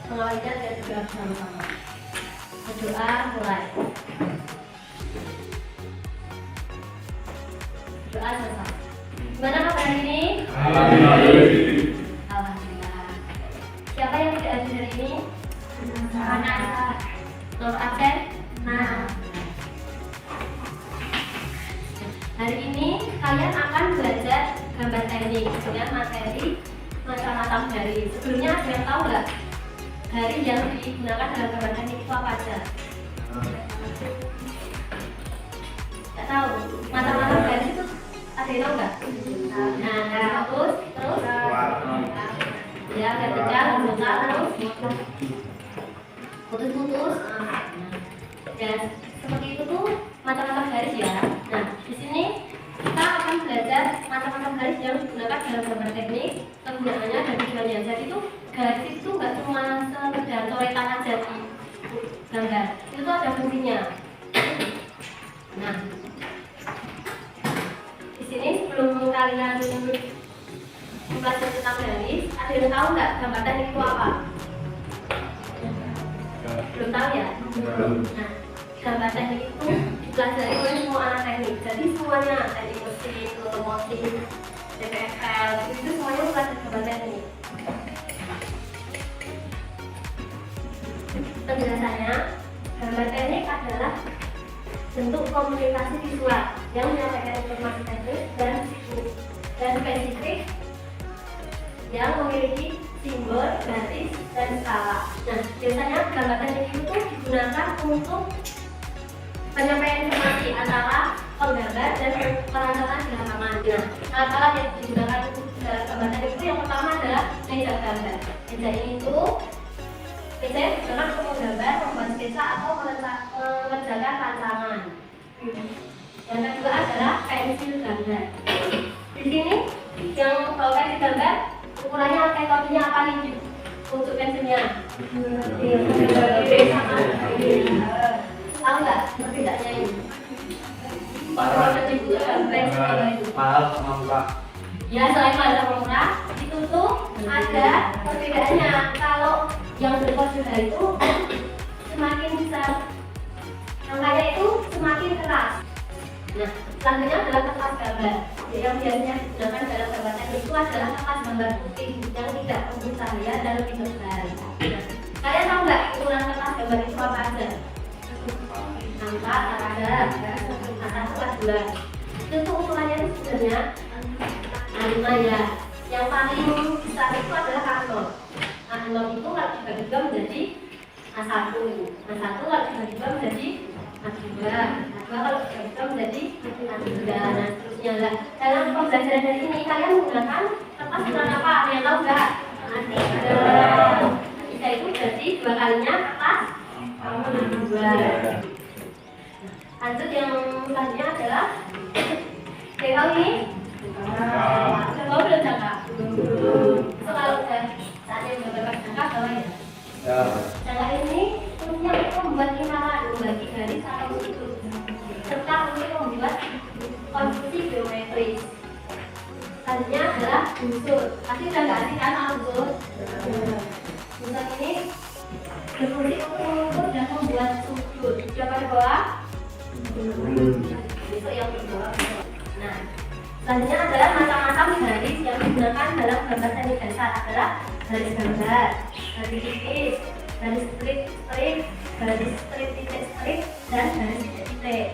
Mengawalinya dan juga bersama-sama. Berdoa mulai. Doa selesai. Gimana kabar hari ini? Alhamdulillah. Siapa yang tidak hadir hari ini? Anak. Nomor absen? Nah. Hari ini kalian akan belajar gambar teknik dengan materi macam-macam garis. Sebelumnya ada yang tahu nggak garis yang digunakan dalam gambar teknik itu apa aja? Nggak tahu. Macam-macam garis itu ada yang tahu nggak? Nah, garis terus, ya vertikal, horizontal, terus putus-putus. Dan seperti itu tuh macam-macam garis ya. Nah, di sini kita akan belajar macam-macam garis yang digunakan dalam gambar teknik, kegunaannya dan tujuannya. Jadi itu garis itu nggak cuma sekedar coretan aja di gambar, itu ada fungsinya. Nah, di sini sebelum kalian belajar tentang garis, ada yang tahu nggak gambar teknik itu apa? Belum tahu ya? Nah, gambar teknik itu dipelajari oleh semua anak teknik. Jadi semuanya, teknik mesin, otomotif, DPFL, itu semuanya belajar gambar teknik. Penjelasannya, gambar teknik adalah bentuk komunikasi visual yang menyampaikan informasi teknis dan spesifik yang memiliki simbol, garis, dan skala. Nah, biasanya gambar teknik itu digunakan untuk penyampaian informasi antara penggambar dan perancangan di lapangan. Nah, alat-alat yang digunakan untuk dalam gambar teknik itu yang pertama adalah meja gambar. Meja ini itu meja yang digunakan untuk menggambar, membuat sketsa atau mengerjakan rancangan. Yang kedua adalah pensil gambar. Di sini yang kalau pensil gambar ukurannya kayak kopinya apa nih untuk pensilnya? Tahu nggak perbedaannya ini? Mahal sama murah. Ya, selain mahal sama murah, itu tuh ada perbedaannya. Kalau yang berkonsumsi itu semakin besar, angkanya itu semakin keras. Nah, selanjutnya adalah kertas gambar. Jadi yang biasanya digunakan dalam gambar teknik itu adalah kertas gambar putih yang tidak penuh cahaya dan lebih tebal. Nah, kalian tahu nggak ukuran kertas gambar itu apa aja? Nampak, ada, satu, dua. Itu tuh ukurannya itu sebenarnya A5 ya. Yang paling besar itu adalah A0. A0 itu kalau dibagi dua menjadi A1. A1 kalau dibagi dua menjadi A2. A2 kalau dibagi dua menjadi A3. Nah, seterusnya lah. Dalam pembelajaran dari ini kalian menggunakan kertas ukuran apa? Ada yang tahu nggak? A3. A3 itu berarti dua kalinya kertas A2. Lanjut yang selanjutnya adalah kalau ini kalau belum jangka kalau saatnya beberapa jangka bawah ya. Jangka ini fungsinya untuk membuat lingkaran, membagi garis atau sudut serta untuk membuat konstruksi geometris. Selanjutnya adalah unsur. Pasti udah nggak asing kan unsur? Unsur ini berfungsi untuk mengukur dan membuat sudut. Sudah pada bawah? Besok yang bawah. Nah, selanjutnya adalah macam-macam garis yang digunakan dalam gambar teknik dasar adalah garis gambar, garis tipis, garis strip, garis strip titik strip, dan garis titik.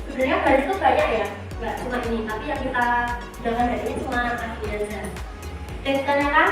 Sebenarnya garis itu banyak ya, nggak cuma ini, tapi yang kita gunakan hari ini cuma kaki aja. Dan ditanyakan,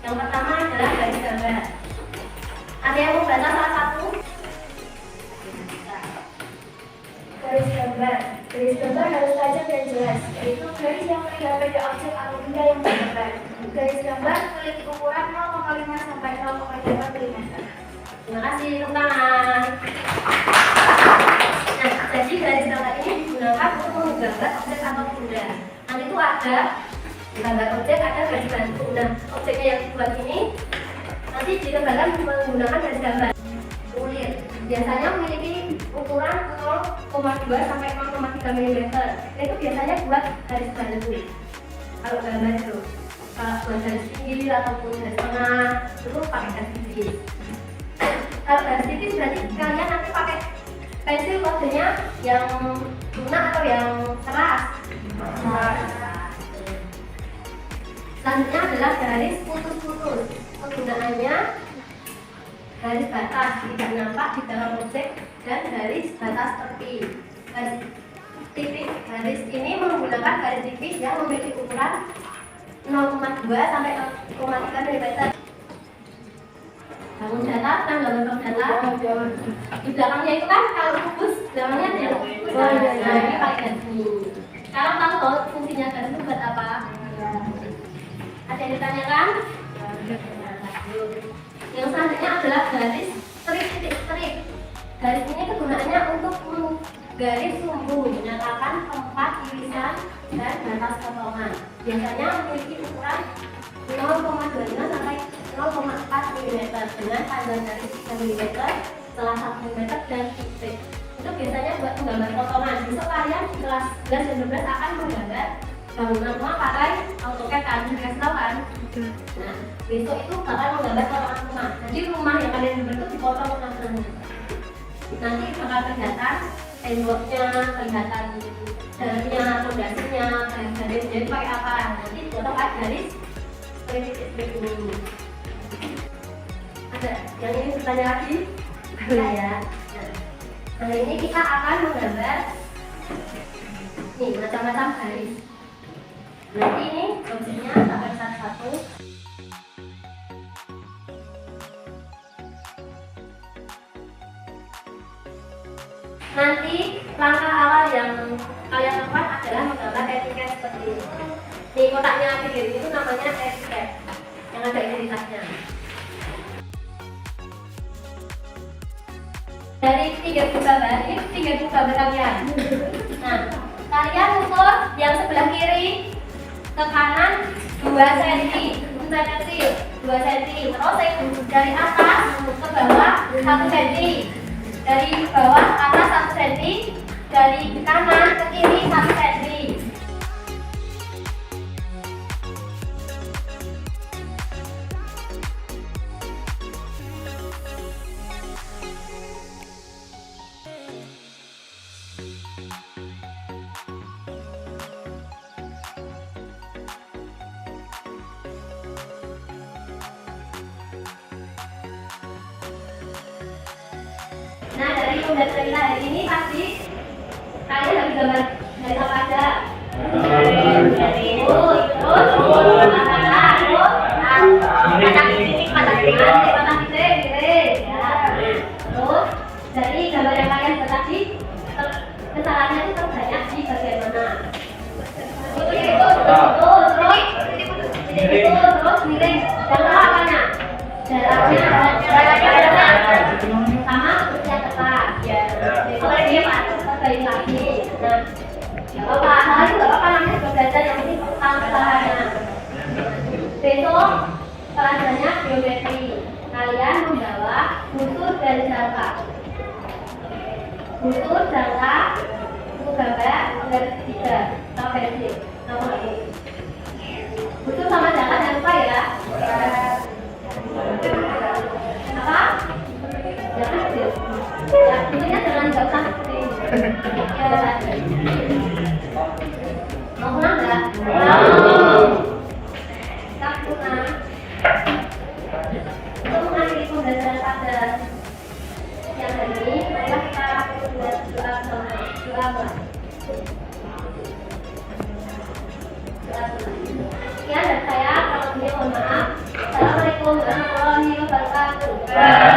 yang pertama adalah garis gambar. Ada yang mau baca salah satu? Garis gambar harus tajam dan jelas, yaitu garis yang melihat pada objek atau benda yang digambar. Garis gambar memiliki ukuran 0,5 sampai 0,8 mm. Terima kasih, tepuk tangan. Nah, jadi garis gambar ini digunakan untuk menggambar objek atau benda. Nanti itu ada gambar objek, ada garis bantu. Nah, objeknya yang dibuat ini nanti digambarkan menggunakan garis gambar. Kulit biasanya memiliki ukuran 0,2 sampai 0,3 mm. Itu biasanya buat garis bantu. Kalau gambar itu. buat garis pinggir ataupun garis tengah itu pakai garis tipis. Kalau garis tipis berarti kalian nanti pakai pensil kodenya yang lunak atau yang keras. Selanjutnya adalah garis putus-putus. Penggunaannya garis batas tidak nampak di dalam objek dan garis batas tepi. Garis tipis, garis ini menggunakan garis tipis yang memiliki ukuran 0,2 sampai 0,3 mm. Bangun data, tanggal data. Di belakangnya itu kan kalau kubus, belakangnya ada yang kubus. Nah, ini pakai garis ini. Sekarang tahu fungsinya garis itu buat apa? Ada yang ditanyakan? Yang selanjutnya adalah garis strip. Garis ini kegunaannya untuk menggaris sumbu, menyatakan tempat irisan dan batas potongan. Biasanya memiliki ukuran 0,25 sampai 0,4 mm dengan panjang garis 3 mm, setelah 1 mm dan titik. Itu biasanya buat menggambar potongan. Besok kalian di kelas 11 dan 12 akan menggambar bangunan rumah pakai AutoCAD kan, dikasih tahu kan? Nah, besok itu bakal menggambar potongan rumah. Jadi rumah yang kalian gambar itu dipotong tengah-tengahnya. Nanti bakal kelihatan temboknya, kelihatan dalamnya, fondasinya, garis jadi pakai apa? Nanti dipotong pakai garis seperti ini. Ada yang ingin bertanya lagi? Ada ya. Nah, ini kita akan menggambar nih macam-macam garis. Nanti ini objeknya akan satu-satu. Nanti langkah awal yang kalian lakukan adalah menggambar etiket seperti ini. Di kotaknya pinggir itu namanya etiket yang ada identitasnya. Dari 3 buku gambar, ini 3 buku gambar kalian. Nah, kalian ukur yang sebelah kiri ke kanan 2 cm, 2 cm. Terus dari atas ke bawah 1 cm. Dari bawah ke atas 1 cm, dari kanan ke kiri 1 cm. Nah, dari pembelajaran kita hari ini pasti kalian harus gambar dari apa aja? Dari terus terus dari gambar yang kalian buat tadi kesalahannya itu terbanyak di bagian mana? Terus miring dan apanya? Jaraknya sama yang tepat ya. Kalau dia patut kembali lagi. Nah, nggak apa-apa, hal itu nggak apa-apa, namanya juga belajar, yang penting tahu kesalahannya. Besok pelajarannya geometri. Kalian membawa busur dan jangka. Busur, jangka, buku gambar, garis 3, sama pensil, sama ini. Busur sama jangka jangan lupa ya. Apa? Jangan kecil. Ya, tentunya jangan nggak usah seperti ini. Mau pulang nggak? Mau. Kita pulang. Untuk mengakhiri pembelajaran pada siang hari ini, marilah kita buat doa bersama. Sekian dari saya, kalau lebih mohon maaf. Assalamualaikum warahmatullahi wabarakatuh.